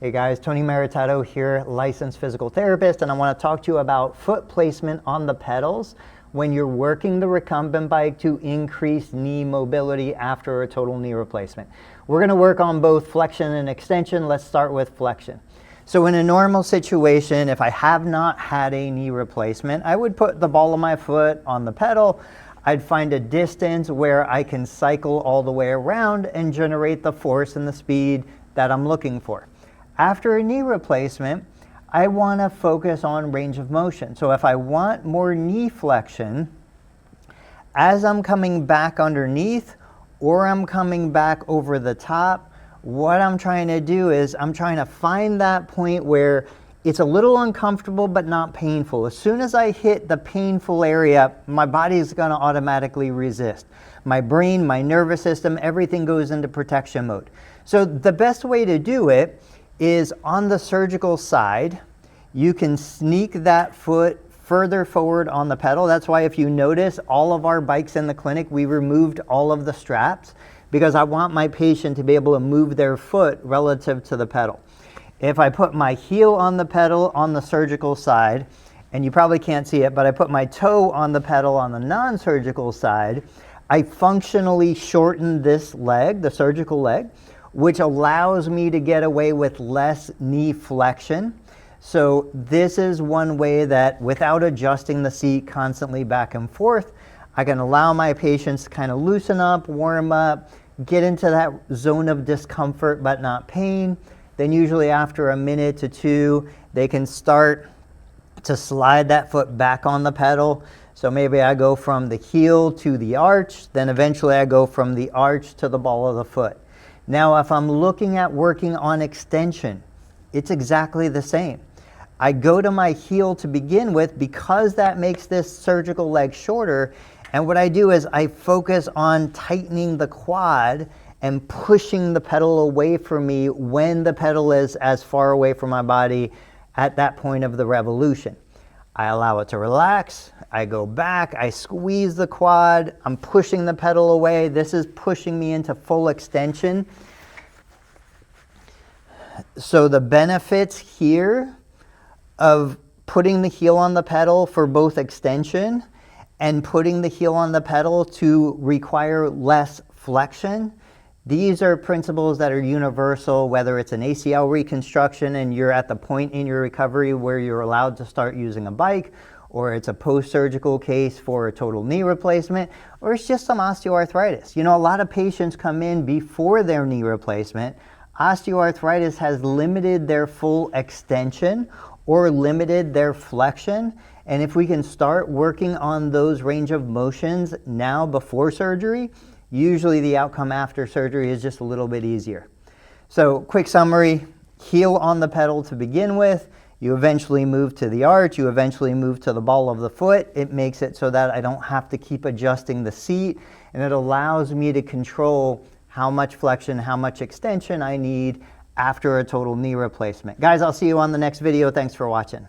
Hey guys, Tony Maritato here, licensed physical therapist, and I want to talk to you about foot placement on the pedals when you're working the recumbent bike to increase knee mobility after a total knee replacement. We're going to work on both flexion and extension. Let's start with flexion. So in a normal situation, if I have not had a knee replacement, I would put the ball of my foot on the pedal. I'd find a distance where I can cycle all the way around and generate the force and the speed that I'm looking for. After a knee replacement, I want to focus on range of motion. So if I want more knee flexion, as I'm coming back underneath or I'm coming back over the top, what I'm trying to do is I'm trying to find that point where it's a little uncomfortable but not painful. As soon as I hit the painful area, my body is going to automatically resist. My brain, my nervous system, everything goes into protection mode. So the best way to do it is on the surgical side. You can sneak that foot further forward on the pedal. That's why if you notice, all of our bikes in the clinic, we removed all of the straps because I want my patient to be able to move their foot relative to the pedal. If I put my heel on the pedal on the surgical side, and you probably can't see it, but I put my toe on the pedal on the non-surgical side, I functionally shorten this leg, the surgical leg, which allows me to get away with less knee flexion. So this is one way that without adjusting the seat constantly back and forth, I can allow my patients to kind of loosen up, warm up, get into that zone of discomfort but not pain. Then usually after a minute to two, they can start to slide that foot back on the pedal. So maybe I go from the heel to the arch, then eventually I go from the arch to the ball of the foot. Now, if I'm looking at working on extension, it's exactly the same. I go to my heel to begin with because that makes this surgical leg shorter. And what I do is I focus on tightening the quad and pushing the pedal away from me when the pedal is as far away from my body at that point of the revolution. I allow it to relax. I go back. I squeeze the quad. I'm pushing the pedal away. This is pushing me into full extension. So the benefits here of putting the heel on the pedal for both extension and putting the heel on the pedal to require less flexion, these are principles that are universal, whether it's an ACL reconstruction and you're at the point in your recovery where you're allowed to start using a bike, or it's a post-surgical case for a total knee replacement, or it's just some osteoarthritis. You know, a lot of patients come in before their knee replacement. Osteoarthritis has limited their full extension or limited their flexion. And if we can start working on those range of motions now before surgery, usually the outcome after surgery is just a little bit easier. So quick summary, heel on the pedal to begin with. You eventually move to the arch. You eventually move to the ball of the foot. It makes it so that I don't have to keep adjusting the seat, and it allows me to control how much flexion, how much extension I need after a total knee replacement. Guys, I'll see you on the next video. Thanks for watching.